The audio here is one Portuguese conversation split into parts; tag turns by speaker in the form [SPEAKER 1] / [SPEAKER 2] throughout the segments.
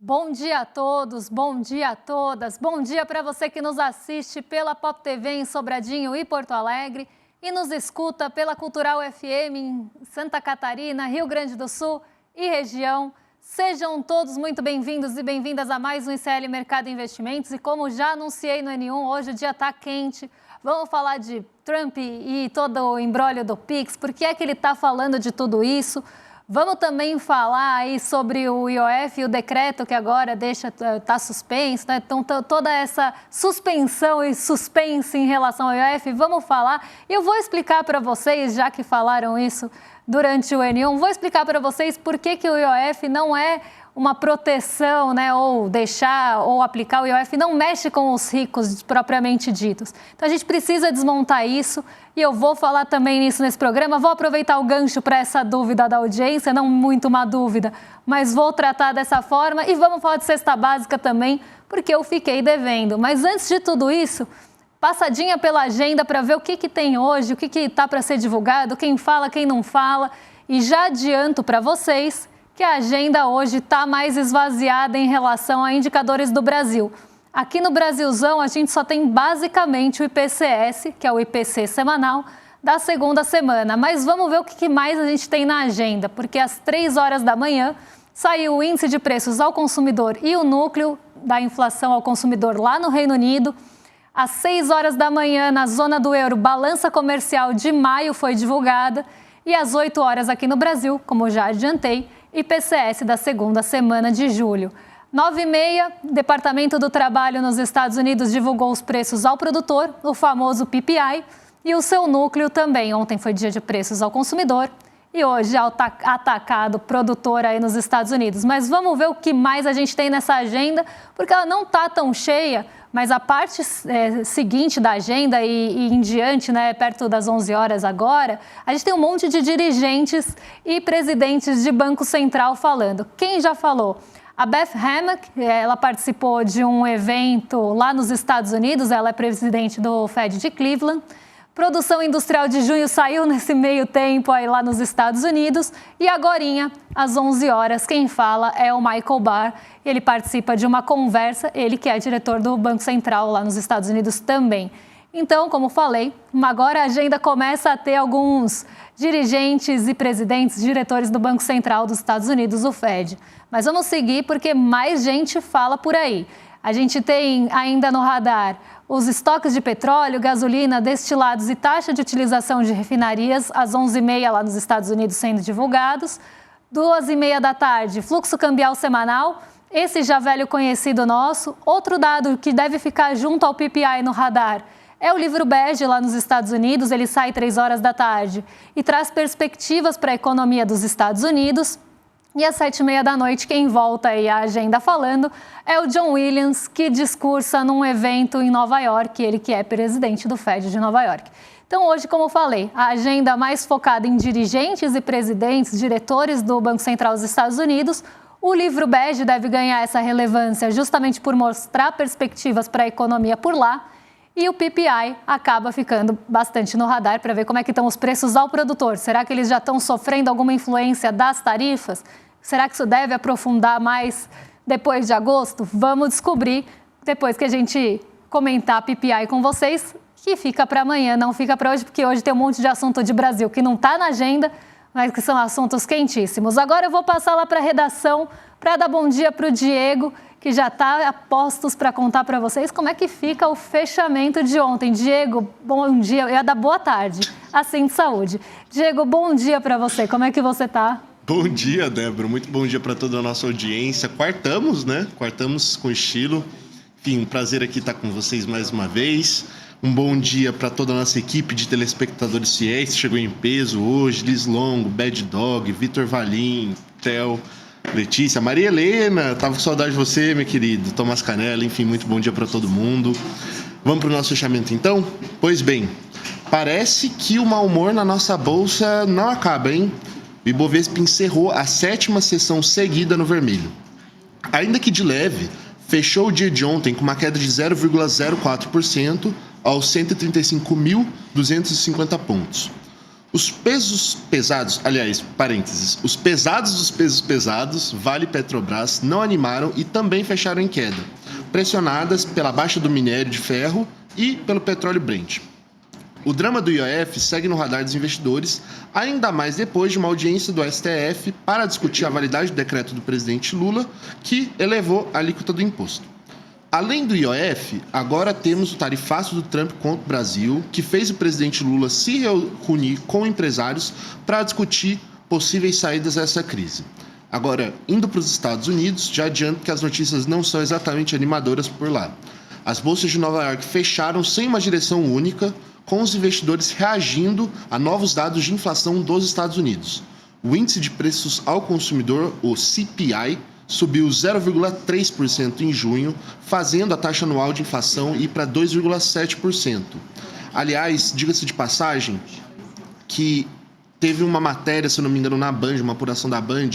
[SPEAKER 1] Bom dia a todos, bom dia a todas, bom dia para você que nos assiste pela Pop TV em Sobradinho e Porto Alegre e nos escuta pela Cultural FM em Santa Catarina, Rio Grande do Sul e região. Sejam todos muito bem-vindos e bem-vindas a mais um ICL Mercado Investimentos e como já anunciei no N1, hoje o dia está quente. Vamos falar de Trump e todo o imbróglio do Pix, por que é que ele está falando de tudo isso? Vamos também falar aí sobre o IOF e o decreto que agora está suspenso, né? Então, toda essa suspensão e suspense em relação ao IOF, vamos falar. E eu vou explicar para vocês, já que falaram isso durante o N1, vou explicar para vocês por que o IOF não é uma proteção, né, ou deixar ou aplicar o IOF não mexe com os ricos propriamente ditos. Então a gente precisa desmontar isso e eu vou falar também nisso nesse programa. Vou aproveitar o gancho para essa dúvida da audiência, não muito uma dúvida, mas vou tratar dessa forma e vamos falar de cesta básica também, porque eu fiquei devendo. Mas antes de tudo isso, passadinha pela agenda para ver o que tem hoje, o que está para ser divulgado, quem fala, quem não fala. E já adianto para vocês que a agenda hoje está mais esvaziada em relação a indicadores do Brasil. Aqui no Brasilzão, a gente só tem basicamente o IPCS, que é o IPC semanal, da segunda semana. Mas vamos ver o que mais a gente tem na agenda, porque às 3 horas da manhã saiu o índice de preços ao consumidor e o núcleo da inflação ao consumidor lá no Reino Unido. Às 6 horas da manhã, na zona do euro, balança comercial de maio foi divulgada. E às 8 horas aqui no Brasil, como já adiantei, IPCS da segunda semana de julho. 9h30, Departamento do Trabalho nos Estados Unidos divulgou os preços ao produtor, o famoso PPI, e o seu núcleo também. Ontem foi dia de preços ao consumidor e hoje atacado produtor aí nos Estados Unidos. Mas vamos ver o que mais a gente tem nessa agenda, porque ela não está tão cheia, mas a parte seguinte da agenda e em diante, né, perto das 11 horas agora, a gente tem um monte de dirigentes e presidentes de Banco Central falando. Quem já falou? A Beth Hammack, ela participou de um evento lá nos Estados Unidos, ela é presidente do Fed de Cleveland. Produção industrial de junho saiu nesse meio tempo aí lá nos Estados Unidos. E agorinha, às 11 horas, quem fala é o Michael Barr. Ele participa de uma conversa, ele que é diretor do Banco Central lá nos Estados Unidos também. Então, como falei, agora a agenda começa a ter alguns dirigentes e presidentes, diretores do Banco Central dos Estados Unidos, o Fed. Mas vamos seguir porque mais gente fala por aí. A gente tem ainda no radar os estoques de petróleo, gasolina, destilados e taxa de utilização de refinarias às 11h30 lá nos Estados Unidos sendo divulgados. 2h30 da tarde, fluxo cambial semanal, esse já velho conhecido nosso. Outro dado que deve ficar junto ao PPI no radar é o livro bege lá nos Estados Unidos, ele sai 3 horas da tarde e traz perspectivas para a economia dos Estados Unidos. E às 7h30 da noite, quem volta aí a agenda falando é o John Williams, que discursa num evento em Nova York, ele que é presidente do Fed de Nova York. Então hoje, como eu falei, a agenda mais focada em dirigentes e presidentes, diretores do Banco Central dos Estados Unidos. O livro bege deve ganhar essa relevância justamente por mostrar perspectivas para a economia por lá. E o PPI acaba ficando bastante no radar para ver como é que estão os preços ao produtor. Será que eles já estão sofrendo alguma influência das tarifas? Será que isso deve aprofundar mais depois de agosto? Vamos descobrir depois que a gente comentar PPI com vocês, que fica para amanhã, não fica para hoje, porque hoje tem um monte de assunto de Brasil que não está na agenda, mas que são assuntos quentíssimos. Agora eu vou passar lá para a redação para dar bom dia para o Diego, que já está a postos para contar para vocês como é que fica o fechamento de ontem. Diego, bom dia. Eu ia dar boa tarde, assim de saúde. Diego, bom dia para você. Como é que você está?
[SPEAKER 2] Bom dia, Débora. Muito bom dia para toda a nossa audiência. Quartamos, né? Quartamos com estilo. Enfim, um prazer aqui estar com vocês mais uma vez. Um bom dia para toda a nossa equipe de telespectadores fiéis. Chegou em peso hoje. Liz Longo, Bad Dog, Vitor Valim, Theo, Letícia, Maria Helena, tava com saudade de você, meu querido, Tomás Canella, enfim, muito bom dia para todo mundo. Vamos para o nosso fechamento então? Pois bem, parece que o mau humor na nossa bolsa não acaba, hein? O Ibovespa encerrou a 7ª sessão seguida no vermelho. Ainda que de leve, fechou o dia de ontem com uma queda de 0,04% aos 135.250 pontos. Os pesos pesados, aliás, parênteses, os pesados dos pesos pesados, Vale e Petrobras, não animaram e também fecharam em queda, pressionadas pela baixa do minério de ferro e pelo petróleo Brent. O drama do IOF segue no radar dos investidores, ainda mais depois de uma audiência do STF para discutir a validade do decreto do presidente Lula, que elevou a alíquota do imposto. Além do IOF, agora temos o tarifaço do Trump contra o Brasil, que fez o presidente Lula se reunir com empresários para discutir possíveis saídas dessa crise. Agora, indo para os Estados Unidos, já adianto que as notícias não são exatamente animadoras por lá. As bolsas de Nova York fecharam sem uma direção única, com os investidores reagindo a novos dados de inflação dos Estados Unidos. O índice de preços ao consumidor, o CPI, subiu 0,3% em junho, fazendo a taxa anual de inflação ir para 2,7%. Aliás, diga-se de passagem, que teve uma matéria, se não me engano, na Band, uma apuração da Band,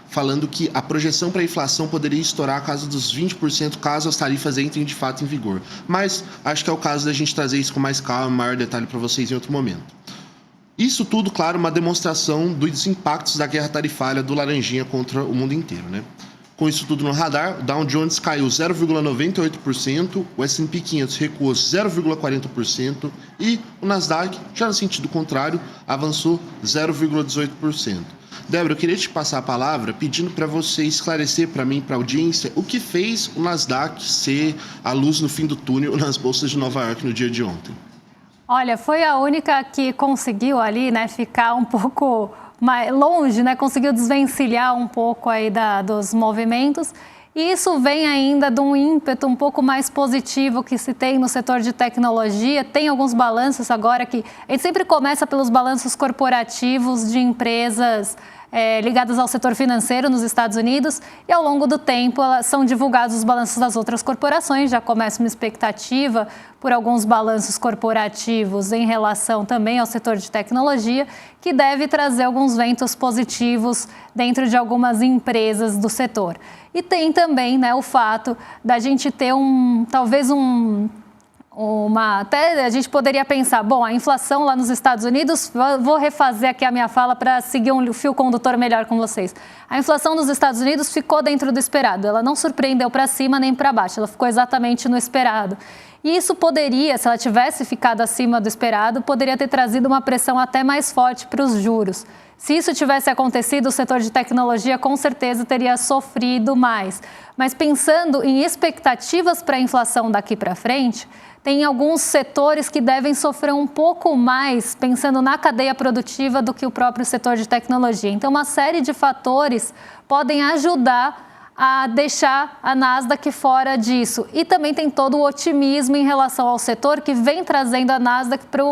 [SPEAKER 2] falando que a projeção para a inflação poderia estourar a casa dos 20% caso as tarifas entrem de fato em vigor. Mas acho que é o caso da gente trazer isso com mais calma, maior detalhe para vocês em outro momento. Isso tudo, claro, uma demonstração dos impactos da guerra tarifária do Laranjinha contra o mundo inteiro, né? Com isso tudo no radar, o Dow Jones caiu 0,98%, o S&P 500 recuou 0,40% e o Nasdaq, já no sentido contrário, avançou 0,18%. Débora, eu queria te passar a palavra pedindo para você esclarecer para mim, para a audiência, o que fez o Nasdaq ser a luz no fim do túnel nas bolsas de Nova York no dia de ontem.
[SPEAKER 1] Olha, foi a única que conseguiu ali, né, ficar um pouco mais longe, né, conseguiu desvencilhar um pouco aí dos movimentos. E isso vem ainda de um ímpeto um pouco mais positivo que se tem no setor de tecnologia. Tem alguns balanços agora que a gente sempre começa pelos balanços corporativos de empresas ligadas ao setor financeiro nos Estados Unidos, e ao longo do tempo são divulgados os balanços das outras corporações. Já começa uma expectativa por alguns balanços corporativos em relação também ao setor de tecnologia, que deve trazer alguns ventos positivos dentro de algumas empresas do setor. E tem também, né, o fato da gente ter até a gente poderia pensar, bom, a inflação lá nos Estados Unidos, vou refazer aqui a minha fala para seguir um fio condutor melhor com vocês. A inflação nos Estados Unidos ficou dentro do esperado, ela não surpreendeu para cima nem para baixo, ela ficou exatamente no esperado. E isso poderia, se ela tivesse ficado acima do esperado, poderia ter trazido uma pressão até mais forte para os juros. Se isso tivesse acontecido, o setor de tecnologia com certeza teria sofrido mais. Mas pensando em expectativas para a inflação daqui para frente, tem alguns setores que devem sofrer um pouco mais, pensando na cadeia produtiva, do que o próprio setor de tecnologia. Então, uma série de fatores podem ajudar a deixar a Nasdaq fora disso. E também tem todo o otimismo em relação ao setor que vem trazendo a Nasdaq para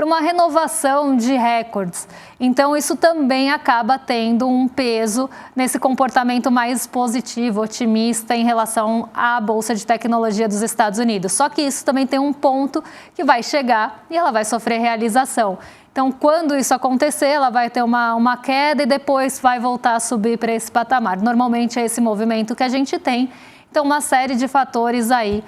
[SPEAKER 1] uma renovação de recordes. Então, isso também acaba tendo um peso nesse comportamento mais positivo, otimista em relação à Bolsa de Tecnologia dos Estados Unidos. Só que isso também tem um ponto que vai chegar e ela vai sofrer realização. Então, quando isso acontecer, ela vai ter uma queda e depois vai voltar a subir para esse patamar. Normalmente é esse movimento que a gente tem. Então, uma série de fatores aí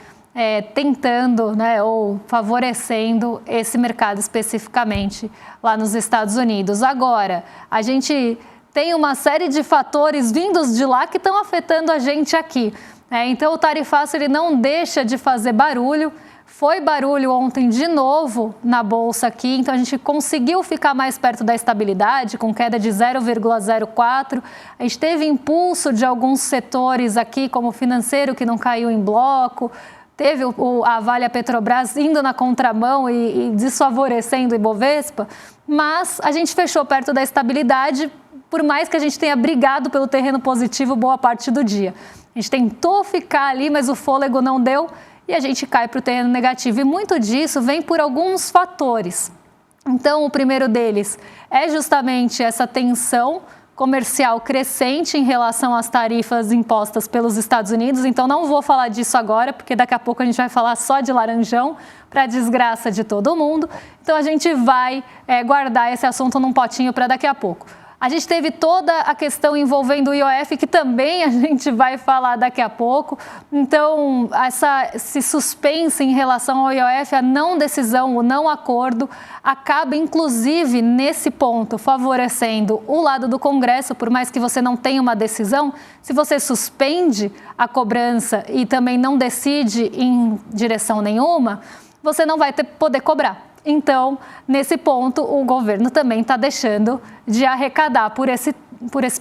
[SPEAKER 1] tentando, né, ou favorecendo esse mercado especificamente lá nos Estados Unidos. Agora, a gente tem uma série de fatores vindos de lá que estão afetando a gente aqui. Então, o tarifaço ele não deixa de fazer barulho. Foi barulho ontem de novo na Bolsa aqui, então a gente conseguiu ficar mais perto da estabilidade, com queda de 0,04. A gente teve impulso de alguns setores aqui, como o financeiro, que não caiu em bloco. Teve a Vale, a Petrobras indo na contramão e desfavorecendo o Ibovespa, mas a gente fechou perto da estabilidade, por mais que a gente tenha brigado pelo terreno positivo boa parte do dia. A gente tentou ficar ali, mas o fôlego não deu e a gente cai para o terreno negativo. E muito disso vem por alguns fatores. Então, o primeiro deles é justamente essa tensão comercial crescente em relação às tarifas impostas pelos Estados Unidos. Então, não vou falar disso agora, porque daqui a pouco a gente vai falar só de Laranjão, para a desgraça de todo mundo. Então, a gente vai guardar esse assunto num potinho para daqui a pouco. A gente teve toda a questão envolvendo o IOF, que também a gente vai falar daqui a pouco. Então, esse suspense em relação ao IOF, a não decisão, o não acordo, acaba, inclusive, nesse ponto, favorecendo o lado do Congresso, por mais que você não tenha uma decisão. Se você suspende a cobrança e também não decide em direção nenhuma, você não vai poder cobrar. Então, nesse ponto, o governo também está deixando de arrecadar por esse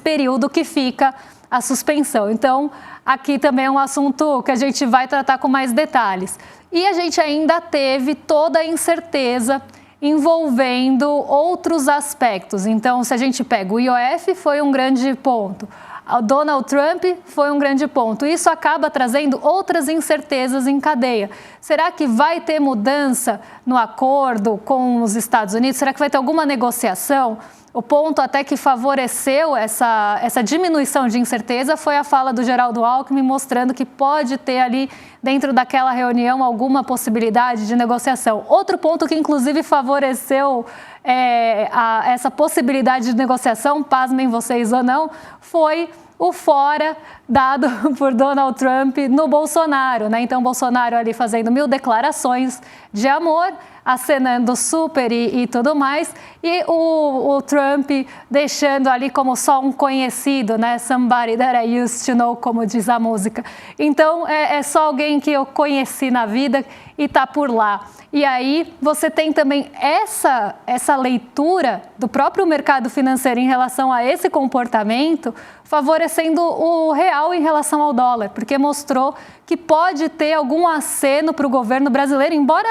[SPEAKER 1] período que fica a suspensão. Então, aqui também é um assunto que a gente vai tratar com mais detalhes. E a gente ainda teve toda a incerteza envolvendo outros aspectos. Então, se a gente pega o IOF, foi um grande ponto. O Donald Trump foi um grande ponto. Isso acaba trazendo outras incertezas em cadeia. Será que vai ter mudança no acordo com os Estados Unidos? Será que vai ter alguma negociação? O ponto até que favoreceu essa diminuição de incerteza foi a fala do Geraldo Alckmin, mostrando que pode ter ali, dentro daquela reunião, alguma possibilidade de negociação. Outro ponto que, inclusive, favoreceu essa possibilidade de negociação, pasmem vocês ou não, foi o fora dado por Donald Trump no Bolsonaro, né? Então, Bolsonaro ali fazendo 1000 declarações de amor, acenando super e tudo mais, e o Trump deixando ali como só um conhecido, né? Somebody that I used to know, como diz a música. Então, é só alguém que eu conheci na vida e tá por lá. E aí você tem também essa leitura do próprio mercado financeiro em relação a esse comportamento, favorecendo o real em relação ao dólar, porque mostrou que pode ter algum aceno para o governo brasileiro, embora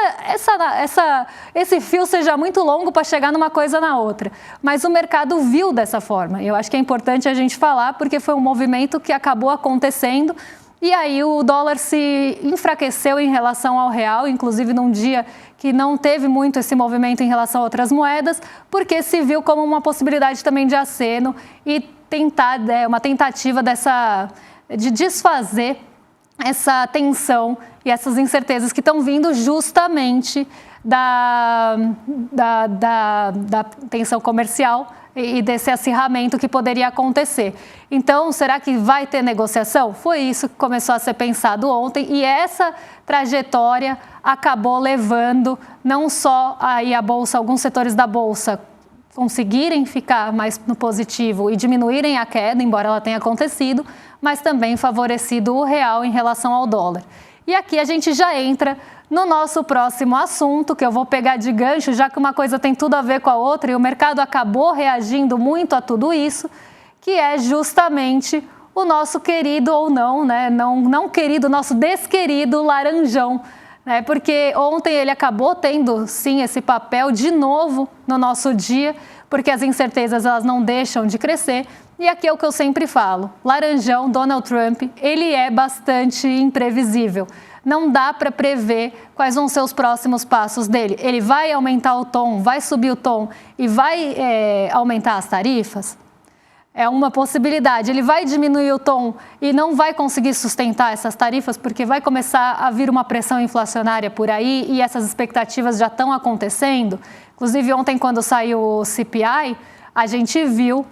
[SPEAKER 1] esse fio seja muito longo para chegar numa coisa na outra. Mas o mercado viu dessa forma. Eu acho que é importante a gente falar, porque foi um movimento que acabou acontecendo. E aí o dólar se enfraqueceu em relação ao real, inclusive num dia que não teve muito esse movimento em relação a outras moedas, porque se viu como uma possibilidade também de aceno e uma tentativa de desfazer essa tensão e essas incertezas que estão vindo justamente da tensão comercial e desse acirramento que poderia acontecer. Então, será que vai ter negociação? Foi isso que começou a ser pensado ontem, e essa trajetória acabou levando não só aí a Bolsa, alguns setores da Bolsa conseguirem ficar mais no positivo e diminuírem a queda, embora ela tenha acontecido, mas também favorecido o real em relação ao dólar. E aqui a gente já entra no nosso próximo assunto, que eu vou pegar de gancho, já que uma coisa tem tudo a ver com a outra e o mercado acabou reagindo muito a tudo isso, que é justamente o nosso querido ou não, né? Não querido, nosso desquerido Laranjão, né? Porque ontem ele acabou tendo, sim, esse papel de novo no nosso dia, porque as incertezas elas não deixam de crescer. E aqui é o que eu sempre falo, Laranjão, Donald Trump, ele é bastante imprevisível. Não dá para prever quais vão ser os próximos passos dele. Ele vai aumentar o tom, vai subir o tom e vai aumentar as tarifas? É uma possibilidade. Ele vai diminuir o tom e não vai conseguir sustentar essas tarifas porque vai começar a vir uma pressão inflacionária por aí e essas expectativas já estão acontecendo. Inclusive, ontem, quando saiu o CPI, a gente viu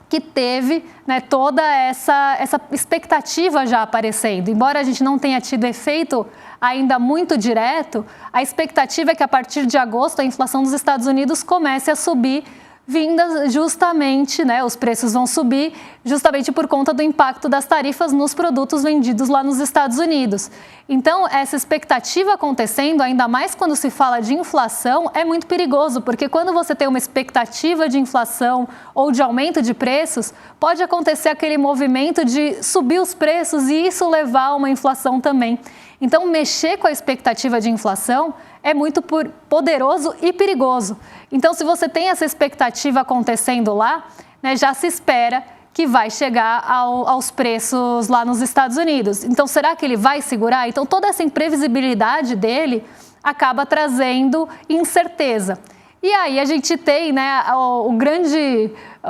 [SPEAKER 1] que teve, né, toda essa expectativa já aparecendo. Embora a gente não tenha tido efeito ainda muito direto, a expectativa é que a partir de agosto a inflação dos Estados Unidos comece a subir, vindas justamente, né, os preços vão subir justamente por conta do impacto das tarifas nos produtos vendidos lá nos Estados Unidos. Então, essa expectativa acontecendo, ainda mais quando se fala de inflação, é muito perigoso, porque quando você tem uma expectativa de inflação ou de aumento de preços, pode acontecer aquele movimento de subir os preços e isso levar a uma inflação também. Então, mexer com a expectativa de inflação é muito poderoso e perigoso. Então, se você tem essa expectativa acontecendo lá, né, já se espera que vai chegar aos preços lá nos Estados Unidos. Então, será que ele vai segurar? Então, toda essa imprevisibilidade dele acaba trazendo incerteza. E aí a gente tem, né,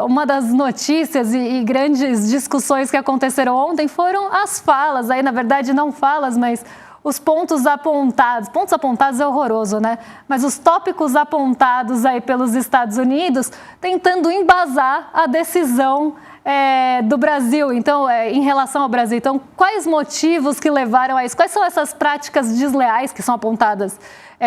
[SPEAKER 1] uma das notícias e grandes discussões que aconteceram ontem foram as falas, aí na verdade não falas, mas os pontos apontados é horroroso, né? Mas os tópicos apontados aí pelos Estados Unidos, tentando embasar a decisão do Brasil, então, em relação ao Brasil. Então, quais motivos que levaram a isso? Quais são essas práticas desleais que são apontadas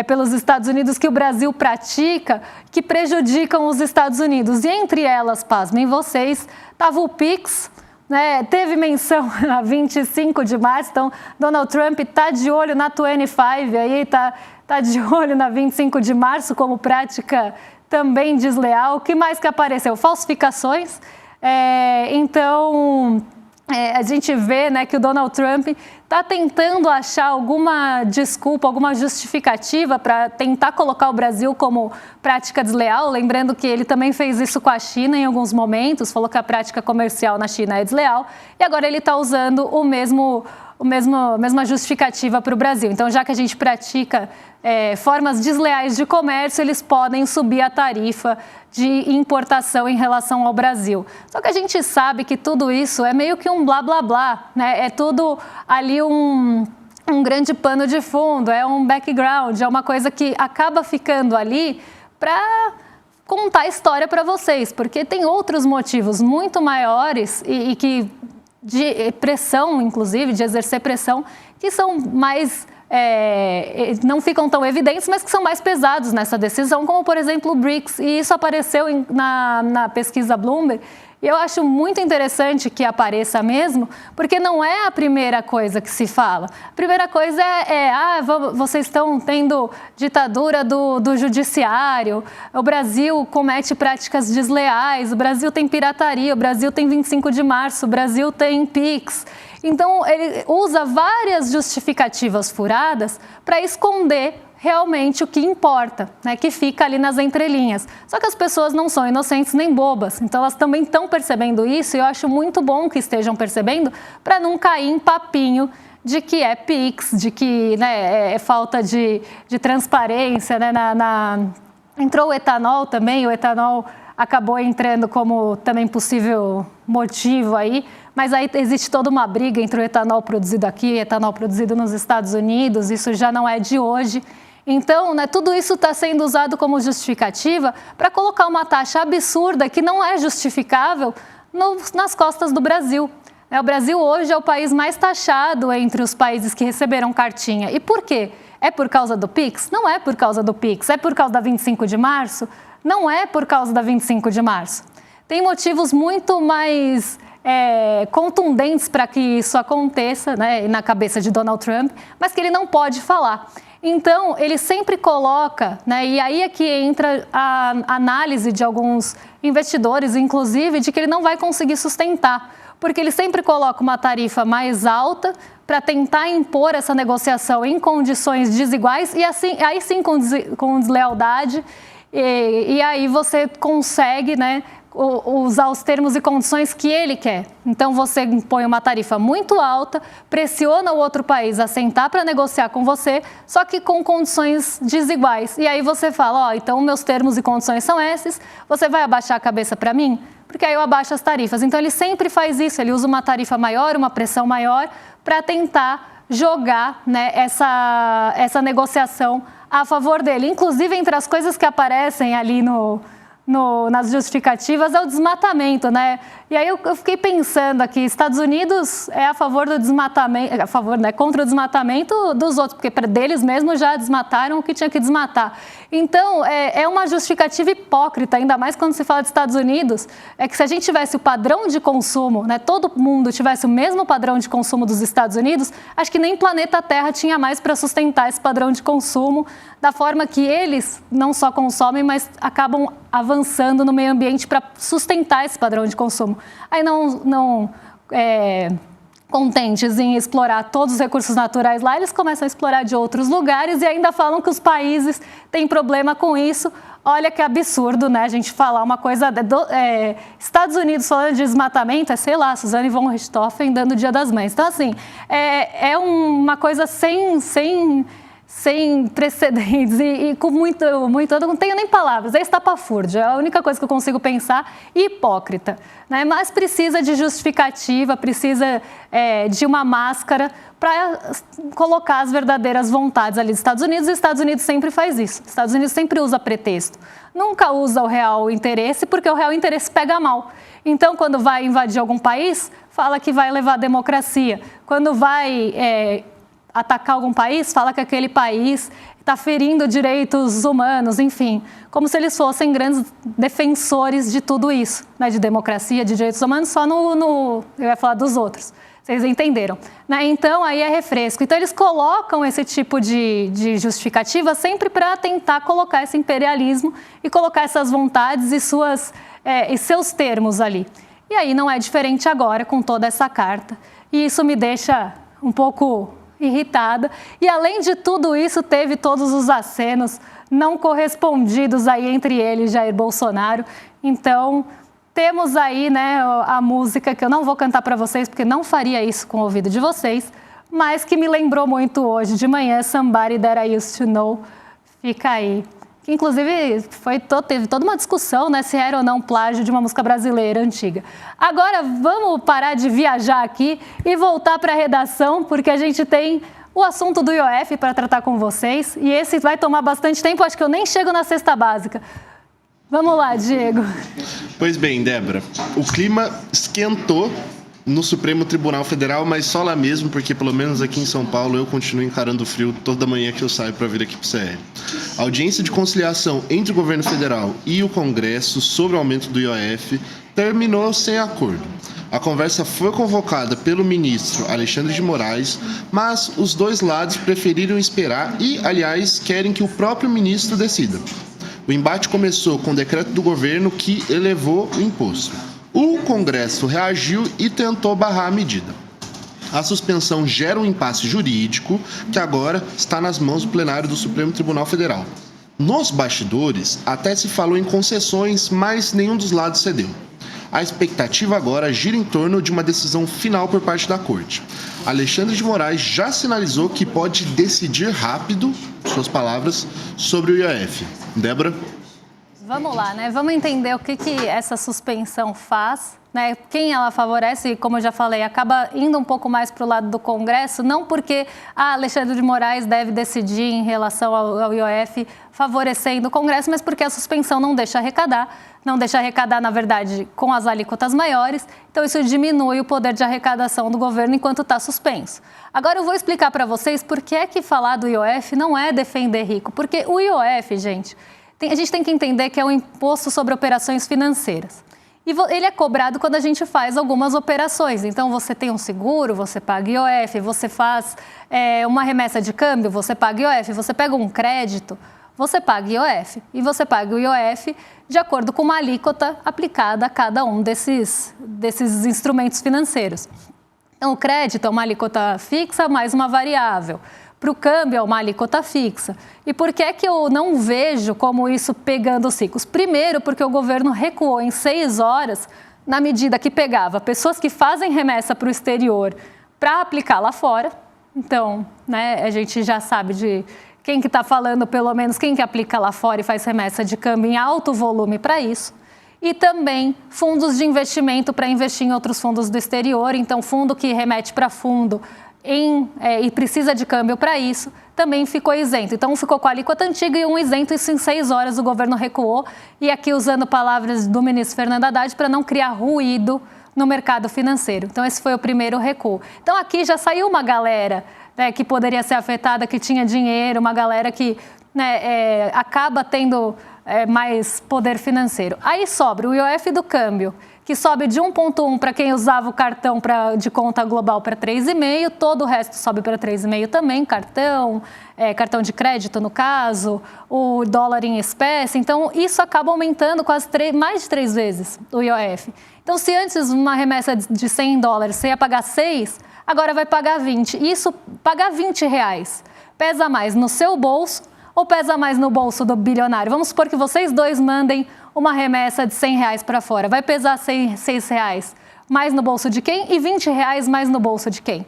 [SPEAKER 1] pelos Estados Unidos, que o Brasil pratica, que prejudicam os Estados Unidos? E entre elas, pasmem vocês, estava o PIX, né? Teve menção a 25 de março, então Donald Trump está de olho na 25 aí, tá de olho na 25 de março como prática também desleal. O que mais que apareceu? Falsificações. Então, a gente vê, né, que o Donald Trump está tentando achar alguma desculpa, alguma justificativa para tentar colocar o Brasil como prática desleal, lembrando que ele também fez isso com a China em alguns momentos, falou que a prática comercial na China é desleal, e agora ele está usando a mesma justificativa para o Brasil. Então, já que a gente pratica formas desleais de comércio, eles podem subir a tarifa de importação em relação ao Brasil. Só que a gente sabe que tudo isso é meio que um blá, blá, blá, né? É tudo ali um grande pano de fundo, é um background, é uma coisa que acaba ficando ali para contar a história para vocês, porque tem outros motivos muito maiores e que de pressão, inclusive, de exercer pressão, que são mais... não ficam tão evidentes, mas que são mais pesados nessa decisão, como, por exemplo, o BRICS. E isso apareceu na pesquisa Bloomberg. E eu acho muito interessante que apareça mesmo, porque não é a primeira coisa que se fala. A primeira coisa vocês estão tendo ditadura do judiciário, o Brasil comete práticas desleais, o Brasil tem pirataria, o Brasil tem 25 de março, o Brasil tem PIX. Então, ele usa várias justificativas furadas para esconder realmente o que importa, né, que fica ali nas entrelinhas. Só que as pessoas não são inocentes nem bobas, então elas também estão percebendo isso, e eu acho muito bom que estejam percebendo, para não cair em papinho de que é PIX, de que, né, é falta de transparência, né, entrou o etanol também, o etanol acabou entrando como também possível motivo aí, mas aí existe toda uma briga entre o etanol produzido aqui e o etanol produzido nos Estados Unidos, isso já não é de hoje. Então, né, tudo isso está sendo usado como justificativa para colocar uma taxa absurda que não é justificável nas costas do Brasil. O Brasil hoje é o país mais taxado entre os países que receberam cartinha. E por quê? É por causa do PIX? Não é por causa do PIX. É por causa da 25 de março? Não é por causa da 25 de março. Tem motivos muito mais contundentes para que isso aconteça, né, na cabeça de Donald Trump, mas que ele não pode falar. Então, ele sempre coloca, né, e aí é que entra a análise de alguns investidores, inclusive, de que ele não vai conseguir sustentar, porque ele sempre coloca uma tarifa mais alta para tentar impor essa negociação em condições desiguais e assim, aí sim com deslealdade, e aí você consegue, né, usar os termos e condições que ele quer. Então, você impõe uma tarifa muito alta, pressiona o outro país a sentar para negociar com você, só que com condições desiguais. E aí você fala, então meus termos e condições são esses, você vai abaixar a cabeça para mim? Porque aí eu abaixo as tarifas. Então, ele sempre faz isso, ele usa uma tarifa maior, uma pressão maior, para tentar jogar, né, essa negociação a favor dele. Inclusive, entre as coisas que aparecem ali nas justificativas é o desmatamento, né? E aí eu fiquei pensando aqui, Estados Unidos é a favor do desmatamento, né, contra o desmatamento dos outros, porque deles mesmos já desmataram o que tinha que desmatar. Então, é uma justificativa hipócrita, ainda mais quando se fala de Estados Unidos, é que se a gente tivesse o padrão de consumo, né, todo mundo tivesse o mesmo padrão de consumo dos Estados Unidos, acho que nem planeta Terra tinha mais para sustentar esse padrão de consumo da forma que eles não só consomem, mas acabam avançando no meio ambiente para sustentar esse padrão de consumo. Aí contentes em explorar todos os recursos naturais lá, eles começam a explorar de outros lugares e ainda falam que os países têm problema com isso. Olha que absurdo, né? A gente falar uma coisa... Estados Unidos falando de desmatamento, sei lá, Suzane von Richthofen dando o Dia das Mães. Então, assim, é uma coisa sem sem precedentes e com muito, eu não tenho nem palavras, é estapafúrdia, é a única coisa que eu consigo pensar, e hipócrita, né? Mas precisa de justificativa, precisa de uma máscara para colocar as verdadeiras vontades ali dos Estados Unidos, e os Estados Unidos sempre faz isso, os Estados Unidos sempre usa pretexto, nunca usa o real interesse, porque o real interesse pega mal. Então, quando vai invadir algum país, fala que vai levar a democracia, quando vai atacar algum país, fala que aquele país está ferindo direitos humanos, enfim, como se eles fossem grandes defensores de tudo isso, né, de democracia, de direitos humanos, só eu ia falar dos outros, vocês entenderam, né? Então, aí é refresco. Então, eles colocam esse tipo de justificativa sempre para tentar colocar esse imperialismo e colocar essas vontades e seus termos ali. E aí não é diferente agora com toda essa carta, e isso me deixa um pouco irritada, e além de tudo isso teve todos os acenos não correspondidos aí entre ele e Jair Bolsonaro. Então temos aí, né, a música que eu não vou cantar para vocês porque não faria isso com o ouvido de vocês, mas que me lembrou muito hoje de manhã, Somebody That I Used to Know, fica aí. Que inclusive teve toda uma discussão, né, se era ou não plágio de uma música brasileira antiga. Agora vamos parar de viajar aqui e voltar para a redação, porque a gente tem o assunto do IOF para tratar com vocês, e esse vai tomar bastante tempo, acho que eu nem chego na cesta básica. Vamos lá, Diego.
[SPEAKER 2] Pois bem, Débora, o clima esquentou no Supremo Tribunal Federal, mas só lá mesmo, porque pelo menos aqui em São Paulo eu continuo encarando o frio toda manhã que eu saio para vir aqui para o CR. A audiência de conciliação entre o governo federal e o Congresso sobre o aumento do IOF terminou sem acordo. A conversa foi convocada pelo ministro Alexandre de Moraes, mas os dois lados preferiram esperar e, aliás, querem que o próprio ministro decida. O embate começou com o decreto do governo que elevou o imposto. O Congresso reagiu e tentou barrar a medida. A suspensão gera um impasse jurídico que agora está nas mãos do plenário do Supremo Tribunal Federal. Nos bastidores, até se falou em concessões, mas nenhum dos lados cedeu. A expectativa agora gira em torno de uma decisão final por parte da Corte. Alexandre de Moraes já sinalizou que pode decidir rápido, suas palavras, sobre o IOF. Débora?
[SPEAKER 1] Vamos lá, né? Vamos entender o que essa suspensão faz, né? Quem ela favorece, como eu já falei, acaba indo um pouco mais para o lado do Congresso, não porque Alexandre de Moraes deve decidir em relação ao IOF favorecendo o Congresso, mas porque a suspensão não deixa arrecadar, na verdade, com as alíquotas maiores, então isso diminui o poder de arrecadação do governo enquanto está suspenso. Agora eu vou explicar para vocês por que é que falar do IOF não é defender rico, porque o IOF, gente, a gente tem que entender que é um imposto sobre operações financeiras. E ele é cobrado quando a gente faz algumas operações. Então, você tem um seguro, você paga IOF, você faz uma remessa de câmbio, você paga IOF, você pega um crédito, você paga IOF. E você paga o IOF de acordo com uma alíquota aplicada a cada um desses instrumentos financeiros. Então, o crédito é uma alíquota fixa mais uma variável. Para o câmbio é uma alíquota fixa. E por que é que eu não vejo como isso pegando os ricos? Primeiro, porque o governo recuou em 6 horas na medida que pegava pessoas que fazem remessa para o exterior para aplicar lá fora. Então, né, a gente já sabe de quem que está falando, pelo menos quem que aplica lá fora e faz remessa de câmbio em alto volume para isso. E também fundos de investimento para investir em outros fundos do exterior. Então, fundo que remete para fundo e precisa de câmbio para isso, também ficou isento. Então, ficou com a alíquota antiga e um isento, isso em 6 horas o governo recuou. E aqui usando palavras do ministro Fernando Haddad para não criar ruído no mercado financeiro. Então, esse foi o primeiro recuo. Então, aqui já saiu uma galera, né, que poderia ser afetada, que tinha dinheiro, uma galera que, né, acaba tendo mais poder financeiro. Aí sobra o IOF do câmbio, que sobe de 1,1 para quem usava o cartão de conta global para 3,5, todo o resto sobe para 3,5 também, cartão de crédito no caso, o dólar em espécie. Então, isso acaba aumentando mais de 3 vezes o IOF. Então, se antes uma remessa de $100 você ia pagar 6, agora vai pagar 20. E isso, pagar R$20, pesa mais no seu bolso ou pesa mais no bolso do bilionário? Vamos supor que vocês dois mandem uma remessa de R$100 para fora. Vai pesar R$6 mais no bolso de quem e R$20 mais no bolso de quem?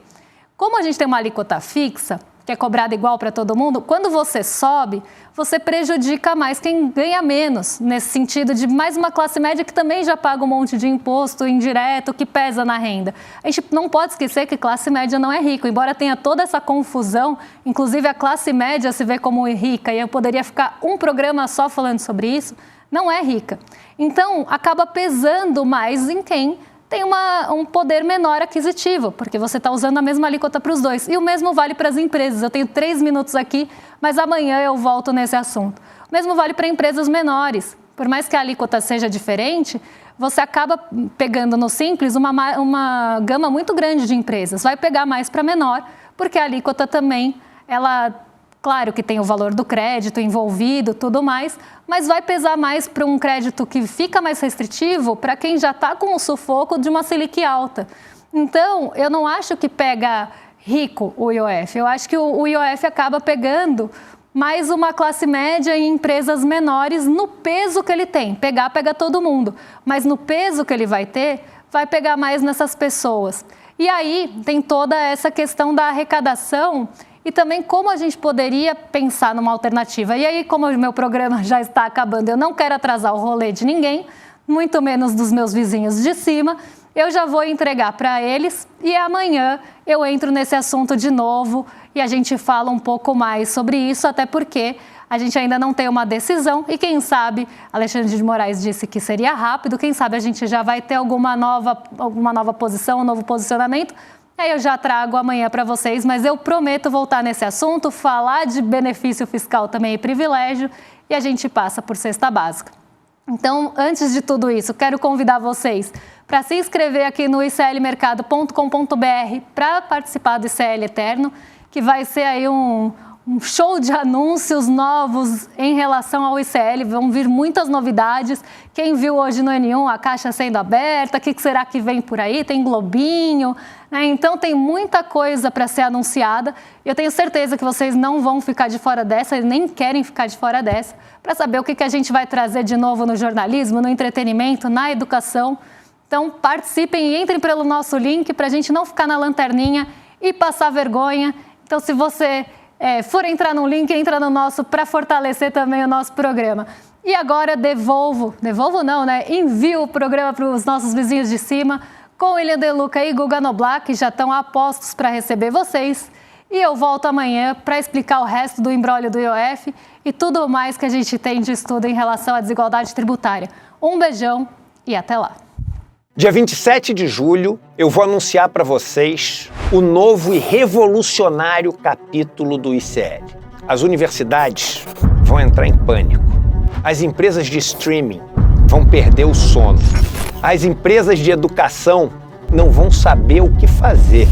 [SPEAKER 1] Como a gente tem uma alíquota fixa, que é cobrada igual para todo mundo, quando você sobe, você prejudica mais quem ganha menos, nesse sentido de mais uma classe média que também já paga um monte de imposto indireto, que pesa na renda. A gente não pode esquecer que classe média não é rico, embora tenha toda essa confusão, inclusive a classe média se vê como rica, e eu poderia ficar um programa só falando sobre isso, não é rica. Então, acaba pesando mais em quem tem um poder menor aquisitivo, porque você está usando a mesma alíquota para os dois. E o mesmo vale para as empresas. Eu tenho 3 minutos aqui, mas amanhã eu volto nesse assunto. O mesmo vale para empresas menores. Por mais que a alíquota seja diferente, você acaba pegando no Simples uma gama muito grande de empresas. Vai pegar mais para menor, porque a alíquota também, claro que tem o valor do crédito envolvido, tudo mais, mas vai pesar mais para um crédito que fica mais restritivo para quem já está com o sufoco de uma Selic alta. Então, eu não acho que pega rico o IOF, eu acho que o IOF acaba pegando mais uma classe média em empresas menores no peso que ele tem. Pega todo mundo, mas no peso que ele vai ter, vai pegar mais nessas pessoas. E aí tem toda essa questão da arrecadação e também como a gente poderia pensar numa alternativa. E aí, como o meu programa já está acabando, eu não quero atrasar o rolê de ninguém, muito menos dos meus vizinhos de cima, eu já vou entregar para eles e amanhã eu entro nesse assunto de novo e a gente fala um pouco mais sobre isso, até porque a gente ainda não tem uma decisão e quem sabe, Alexandre de Moraes disse que seria rápido, quem sabe a gente já vai ter alguma nova posição, um novo posicionamento. Aí eu já trago amanhã para vocês, mas eu prometo voltar nesse assunto, falar de benefício fiscal também e privilégio, e a gente passa por cesta básica. Então, antes de tudo isso, quero convidar vocês para se inscrever aqui no iclmercado.com.br para participar do ICL Eterno, que vai ser aí um show de anúncios novos em relação ao ICL, vão vir muitas novidades. Quem viu hoje no N1 a caixa sendo aberta, o que será que vem por aí? Tem globinho, né? Então tem muita coisa para ser anunciada. Eu tenho certeza que vocês não vão ficar de fora dessa, nem querem ficar de fora dessa, para saber o que a gente vai trazer de novo no jornalismo, no entretenimento, na educação. Então participem e entrem pelo nosso link para a gente não ficar na lanterninha e passar vergonha. Então se você for entrar no link, entra no nosso para fortalecer também o nosso programa. E agora devolvo não, né? Envio o programa para os nossos vizinhos de cima, com William De Luca e Guga Noblar, que já estão a postos para receber vocês. E eu volto amanhã para explicar o resto do imbróglio do IOF e tudo mais que a gente tem de estudo em relação à desigualdade tributária. Um beijão e até lá.
[SPEAKER 3] Dia 27 de julho, eu vou anunciar para vocês o novo e revolucionário capítulo do ICL. As universidades vão entrar em pânico. As empresas de streaming vão perder o sono. As empresas de educação não vão saber o que fazer.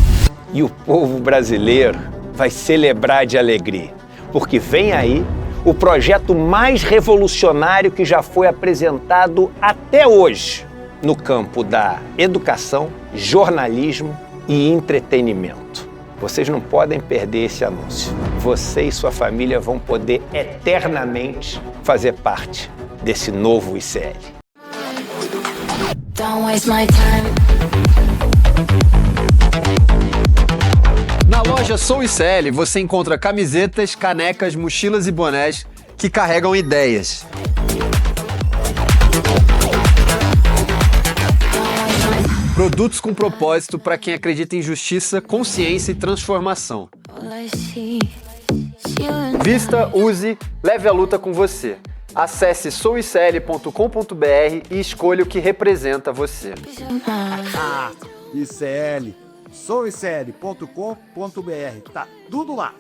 [SPEAKER 3] E o povo brasileiro vai celebrar de alegria, porque vem aí o projeto mais revolucionário que já foi apresentado até hoje no campo da educação, jornalismo e entretenimento. Vocês não podem perder esse anúncio. Você e sua família vão poder eternamente fazer parte desse novo ICL. Don't waste my time.
[SPEAKER 4] Na loja Sou ICL você encontra camisetas, canecas, mochilas e bonés que carregam ideias. Produtos com propósito para quem acredita em justiça, consciência e transformação. Vista, use, leve a luta com você. Acesse souicl.com.br e escolha o que representa você.
[SPEAKER 5] ICL, souicl.com.br, tá tudo lá.